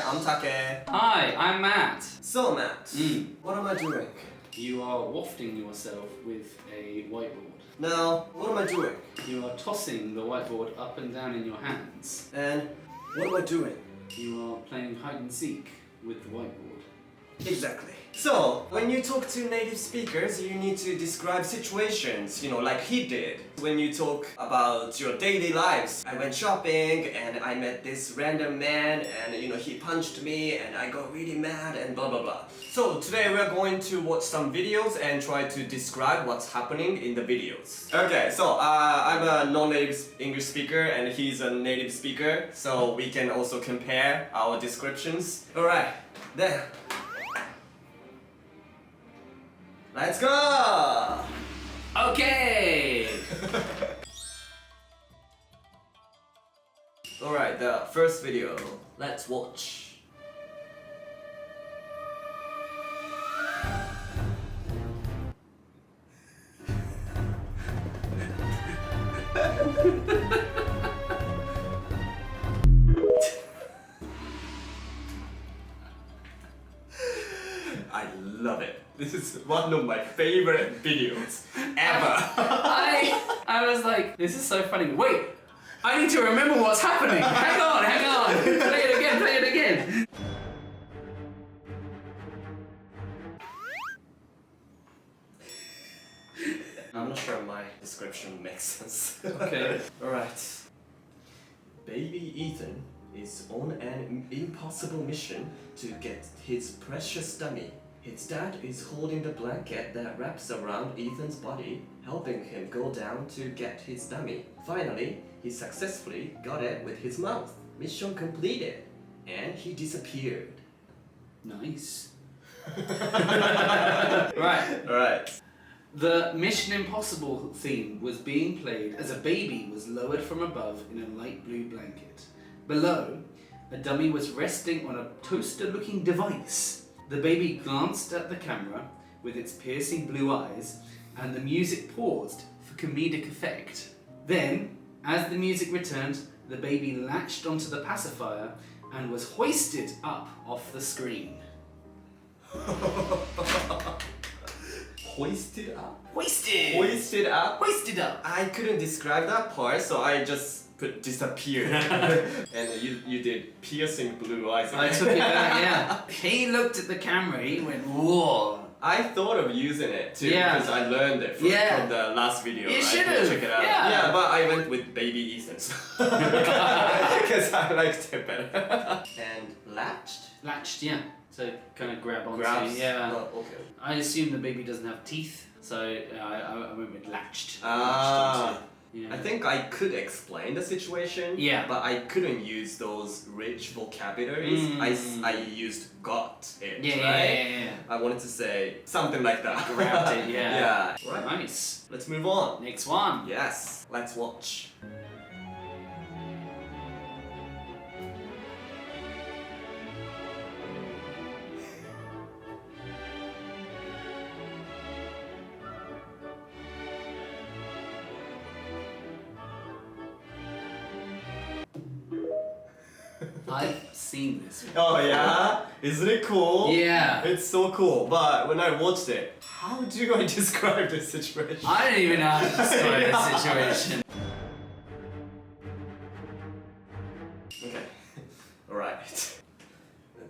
I'm Take. Hi, I'm Matt. So Matt, what am I doing? You are wafting yourself with a whiteboard. Now, what am I doing? You are tossing the whiteboard up and down in your hands. And what am I doing? You are playing hide and seek with the whiteboard. Exactly. So, when you talk to native speakers, you need to describe situations, like he did. When you talk about your daily lives, I went shopping and I met this random man and he punched me and I got really mad and blah blah blah. So today we're going to watch some videos and try to describe what's happening in the videos. Okay, so I'm a non-native English speaker and he's a native speaker, so we can also compare our descriptions. Alright, then. Let's go! Okay! Alright, the first video. Let's watch. I love it. This is one of my favorite videos ever. I was like, this is so funny. Wait, I need to remember what's happening. Hang on. Play it again. I'm not sure my description makes sense. Okay. Alright. Baby Ethan is on an impossible mission to get his precious dummy. His dad is holding the blanket that wraps around Ethan's body, helping him go down to get his dummy. Finally, he successfully got it with his mouth. Mission completed. And he disappeared. Nice. Right. The Mission Impossible theme was being played as a baby was lowered from above in a light blue blanket. Below, a dummy was resting on a toaster-looking device. The baby glanced at the camera with its piercing blue eyes, and the music paused for comedic effect. Then, as the music returned, the baby latched onto the pacifier and was hoisted up off the screen. Hoisted up? Hoisted! Hoisted up? Hoisted up! I couldn't describe that part, so I just put disappeared. And you did piercing blue eyes. I took it back, yeah. He looked at the camera, he went, whoa. I thought of using it too, because I learned it from the last video. You should have. Check it out. Yeah, but I went with Baby Ethan's. Because I liked it better. And latched? Latched, yeah. So kind of grab onto. Grabs? Yeah. Oh, okay. I assume the baby doesn't have teeth, so I went with latched. Ah. Latched onto, yeah. I think I could explain the situation, but I couldn't use those rich vocabularies. I used got it, right? Yeah. I wanted to say something like that. Grabbed it, yeah. Right. Nice. Let's move on. Next one. Yes, let's watch. I've seen this one. Oh yeah? Isn't it cool? Yeah. It's so cool, but when I watched it, how do I describe this situation? I don't even know how to describe this situation. Okay, alright.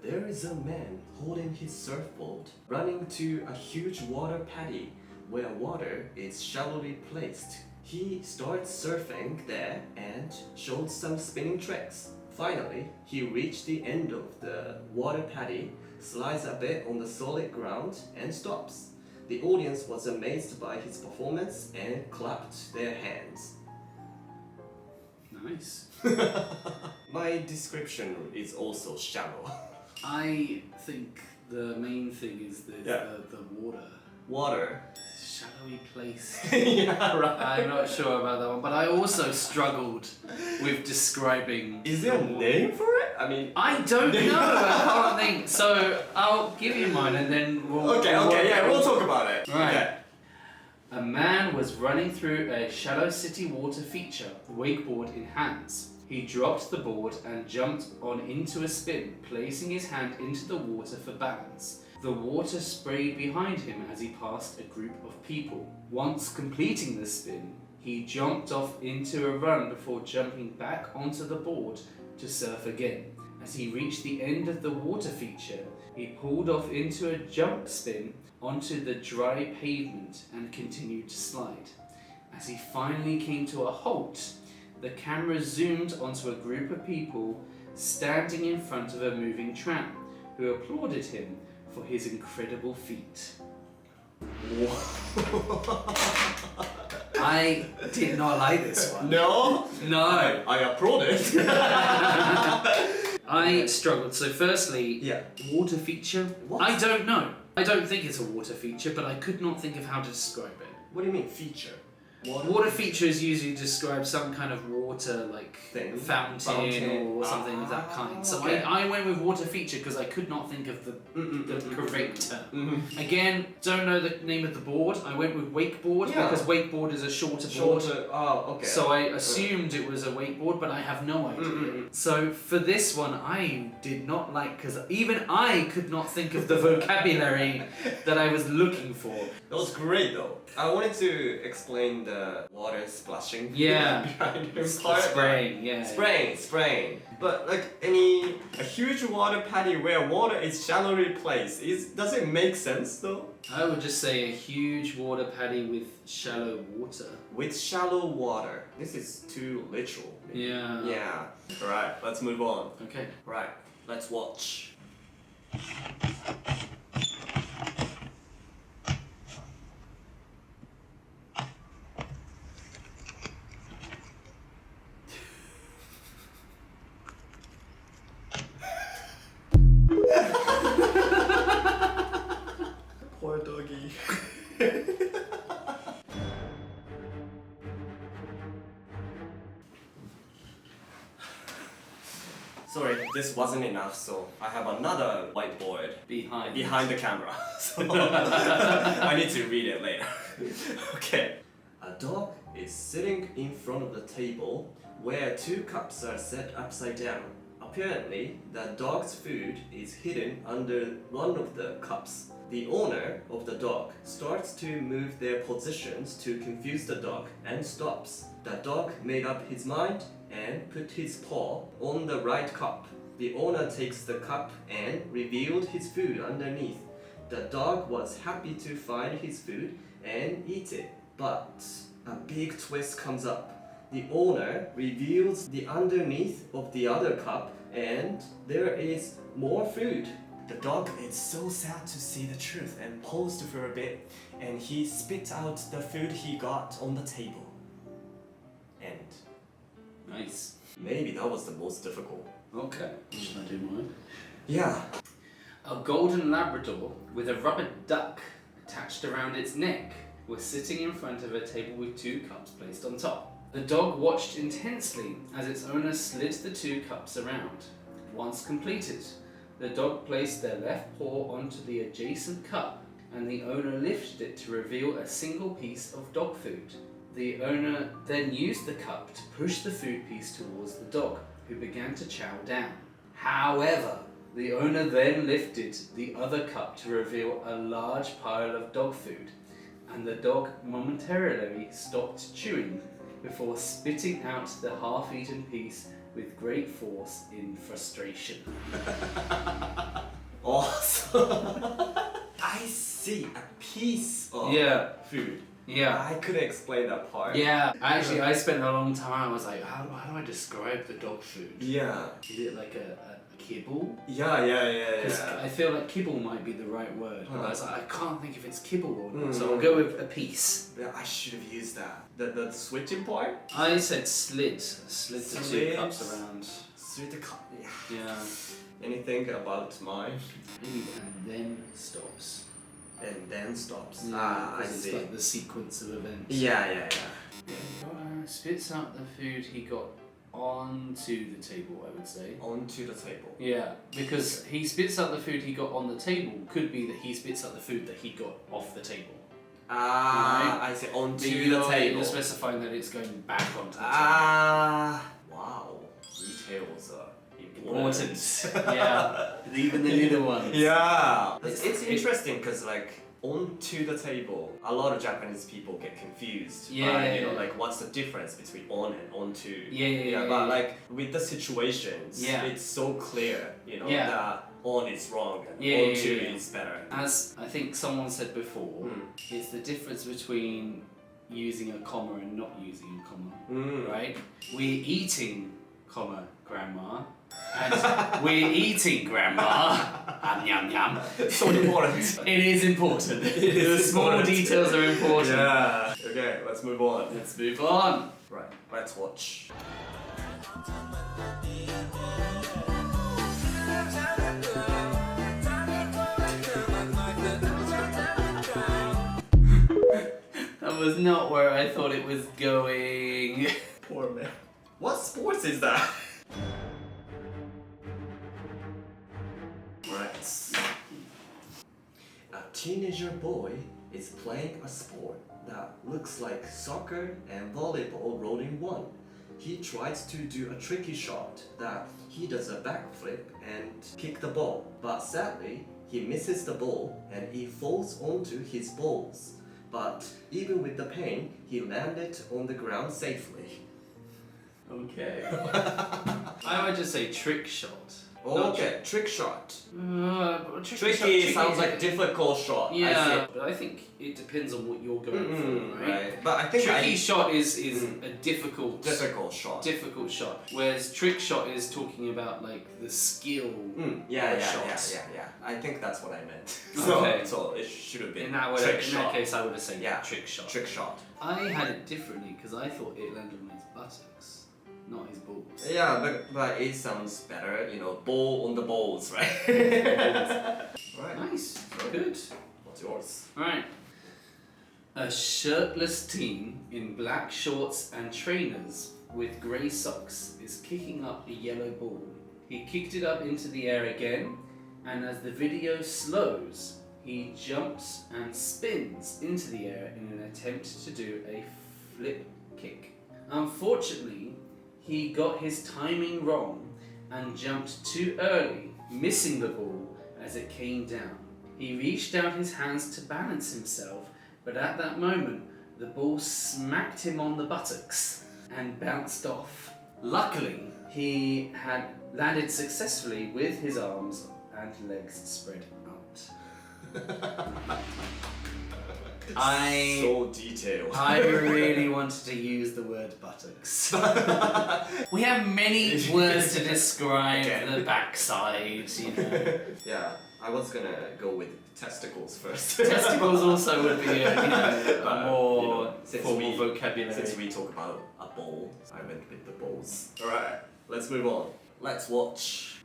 There is a man holding his surfboard, running to a huge water paddy where water is shallowly placed. He starts surfing there and showed some spinning tricks. Finally, he reached the end of the water paddy, slides a bit on the solid ground, and stops. The audience was amazed by his performance and clapped their hands. Nice. My description is also shallow. I think the main thing is the water. Water. Shadowy place. Yeah, right. I'm not sure about that one, but I also struggled with describing. Is there a name for it? I mean, I don't know. I can't think. So I'll give you mine, and then we'll. Okay, we'll talk about it. Right. Okay. A man was running through a shallow city water feature, wakeboard in hands. He dropped the board and jumped on into a spin, placing his hand into the water for balance. The water sprayed behind him as he passed a group of people. Once completing the spin, he jumped off into a run before jumping back onto the board to surf again. As he reached the end of the water feature, he pulled off into a jump spin onto the dry pavement and continued to slide. As he finally came to a halt, the camera zoomed onto a group of people standing in front of a moving tram, who applauded him for his incredible feat. I did not like this one. No? No. I applauded. I struggled. So firstly, Yeah. water feature? What? I don't know. I don't think it's a water feature, but I could not think of how to describe it. What do you mean feature? Water features usually describe some kind of water, like Thing. fountain or something of that kind. So okay. I went with water feature because I could not think of the correct term. Mhm. Again, don't know the name of the board. I went with wakeboard Yeah. because wakeboard is a shorter board. Oh, okay. So I assumed it was a wakeboard, but I have no idea. So for this one, I did not like, because even I could not think of the vocabulary that I was looking for. That was great though. I wanted to explain the water splashing. Yeah. behind him It's part. spraying, yeah. Spraying. But like a huge water patty where water is shallowly placed, does it make sense though? I would just say a huge water paddy with shallow water. With shallow water. This is too literal. Yeah. Yeah. Alright, let's move on. Okay. Right, let's watch. Poor doggy. Sorry, this wasn't enough, so I have another whiteboard behind the camera. So I need to read it later. Okay. A dog is sitting in front of the table where 2 cups are set upside down. Apparently, the dog's food is hidden under one of the cups. The owner of the dog starts to move their positions to confuse the dog and stops. The dog made up his mind and put his paw on the right cup. The owner takes the cup and revealed his food underneath. The dog was happy to find his food and eat it. But a big twist comes up. The owner reveals the underneath of the other cup and there is more food. The dog is so sad to see the truth and paused for a bit, and he spit out the food he got on the table. End. Nice. Maybe that was the most difficult. Okay. Should I do mine? Yeah. A golden Labrador with a rubber duck attached around its neck was sitting in front of a table with 2 cups placed on top. The dog watched intensely as its owner slid the 2 cups around. Once completed, the dog placed their left paw onto the adjacent cup and the owner lifted it to reveal a single piece of dog food. The owner then used the cup to push the food piece towards the dog, who began to chow down. However, the owner then lifted the other cup to reveal a large pile of dog food, and the dog momentarily stopped chewing before spitting out the half-eaten piece with great force in frustration. Awesome. I see a piece of food. Yeah. I couldn't explain that part. Yeah. Actually, I spent a long time. I was like, how do I describe the dog food? Yeah. Is it like a kibble? Yeah. Because I feel like kibble might be the right word. But I was like, I can't think if it's kibble or not. So I'll go with a piece. Yeah, I should have used that. The switching part? I said slid. Slid the 2 cups around. Switch the cup. Yeah. Yeah. Anything about mine? And then stops. And then stops. Yeah, I it's see. like the sequence of events. Yeah. Spits out the food he got onto the table, I would say. Onto the table. Yeah, because he spits out the food he got on the table could be that he spits out the food that he got off the table. I see. Onto the table. You're specifying that it's going back onto the table. Wow. details are Important. Yeah. Even the little ones. Yeah. It's interesting because like onto the table, a lot of Japanese people get confused. Yeah. You know, like what's the difference between on and onto? Yeah. But like with the situations, it's so clear, you know, that on is wrong and onto is better. As I think someone said before, it's the difference between using a comma and not using a comma, right? We're eating, comma, grandma, and we're eating grandma. Yum yum. So important. It is important. The small details are important. Yeah. Okay, let's move on. Let's move on. Right, let's watch. That was not where I thought it was going. Poor man. What sports is that? Right. A teenager boy is playing a sport that looks like soccer and volleyball rolled in one. He tries to do a tricky shot that he does a backflip and kick the ball, but sadly he misses the ball and he falls onto his balls. But even with the pain, he landed on the ground safely. Okay. I would just say trick shot. Okay, trick shot. Tricky sounds like difficult shot. Yeah, but I think it depends on what you're going for, right? But I think tricky shot is a difficult shot. Difficult shot. Whereas trick shot is talking about like the skill. Yeah. I think that's what I meant. Okay. So it should have been in that case, I would have said trick shot. Trick shot. I had it differently because I thought it landed on his buttocks, not his balls. Yeah, but it sounds better, you know, ball on the balls, right? Right. Nice. Good. What's yours? Alright. A shirtless teen in black shorts and trainers with grey socks is kicking up a yellow ball. He kicked it up into the air again, and as the video slows, he jumps and spins into the air in an attempt to do a flip kick. Unfortunately, he got his timing wrong and jumped too early, missing the ball as it came down. He reached out his hands to balance himself, but at that moment, the ball smacked him on the buttocks and bounced off. Luckily, he had landed successfully with his arms and legs spread out. So detailed. I really wanted to use the word buttocks. We have many words to describe the backside, you know. Yeah, I was gonna go with testicles first. Testicles also would be a more formal vocabulary. Since we talk about a bowl, I went with the bowls. Alright, let's move on. Let's watch.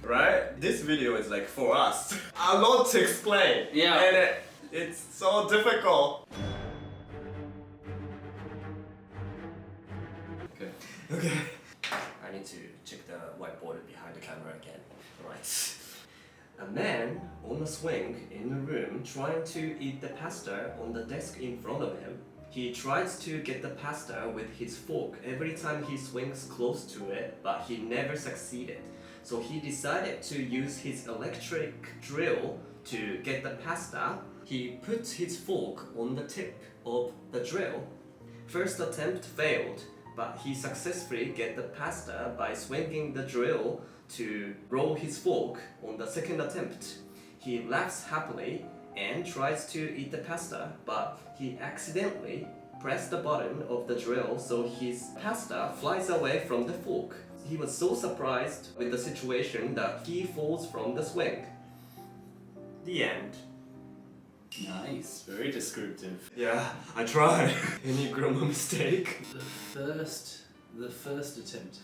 Right? This video is like for us. A lot to explain. Yeah. And it's so difficult. Okay. I need to check the whiteboard behind the camera again. Right. A man on a swing in a room trying to eat the pasta on the desk in front of him. He tries to get the pasta with his fork every time he swings close to it, but he never succeeded. So he decided to use his electric drill to get the pasta. He put his fork on the tip of the drill. First attempt failed, but he successfully get the pasta by swinging the drill to roll his fork on the second attempt. He laughs happily and tries to eat the pasta, but he accidentally pressed the button of the drill, so his pasta flies away from the fork. He was so surprised with the situation that he falls from the swing. The end. Nice, very descriptive. Yeah, I tried. Any grammar mistake? The first The first attempt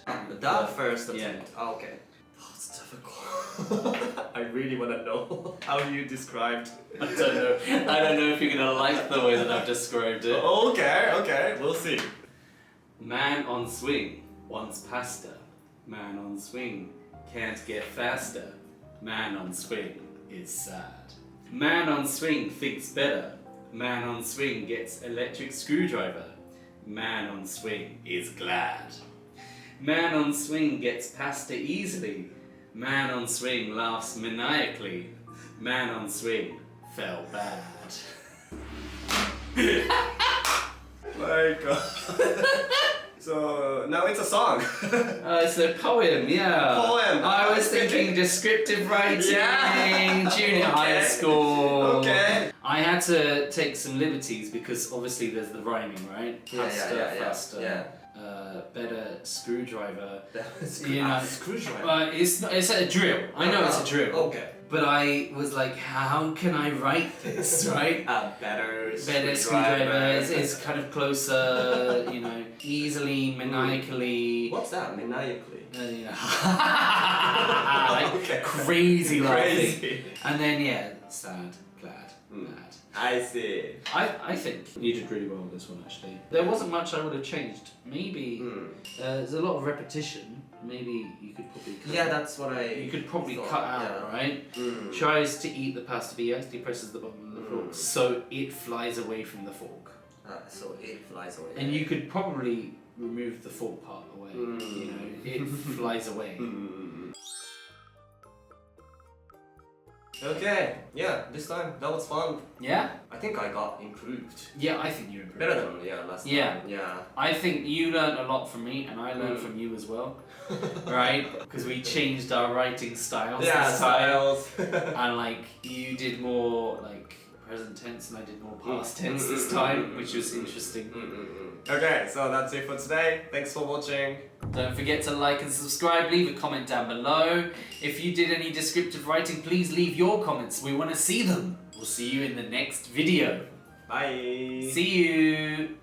failed. The first Yeah. attempt. Oh, okay. Oh, it's difficult. I really want to know how you described. I don't know. I don't know if you're gonna like the way that I've described it. Okay, we'll see. Man on swing wants pasta. Man on swing can't get faster. Man on swing is sad. Man on swing thinks better. Man on swing gets electric screwdriver. Man on swing is glad. Man on swing gets pasta easily. Man on swing laughs maniacally. Man on swing fell bad. My God. So now it's a song. It's a poem, yeah. Poem. I was thinking descriptive writing, Yeah. junior high school. Okay. I had to take some liberties because obviously there's the rhyming, right? Faster. Yeah. Better screwdriver. Screwdriver. It's a drill. I know it's a drill. Okay. But I was like, how can I write this, right? Better screwdriver is kind of closer, easily, maniacally. What's that? Maniacally. Like Okay. crazy laughing. Crazy. And then sad, glad, mad. I see. I think you did really well with this one actually. There wasn't much I would have changed. Maybe there's a lot of repetition. Maybe you could probably cut that's what You could probably thought, cut out, right? Tries to eat the pasta, but he actually presses the bottom of the fork, so it flies away from the fork. So it flies away. And you could probably remove the fork part away. It flies away. Okay, this time that was fun. Yeah? I think I got improved. Yeah, I think you improved. Better than last time. Yeah. I think you learned a lot from me, and I learned from you as well. Right? Because we changed our writing styles. Yeah, this time. styles. And you did more present tense, and I did more past tense this time, which was interesting. Okay, so that's it for today. Thanks for watching. Don't forget to like and subscribe, leave a comment down below. If you did any descriptive writing, please leave your comments. We want to see them. We'll see you in the next video. Bye. See you.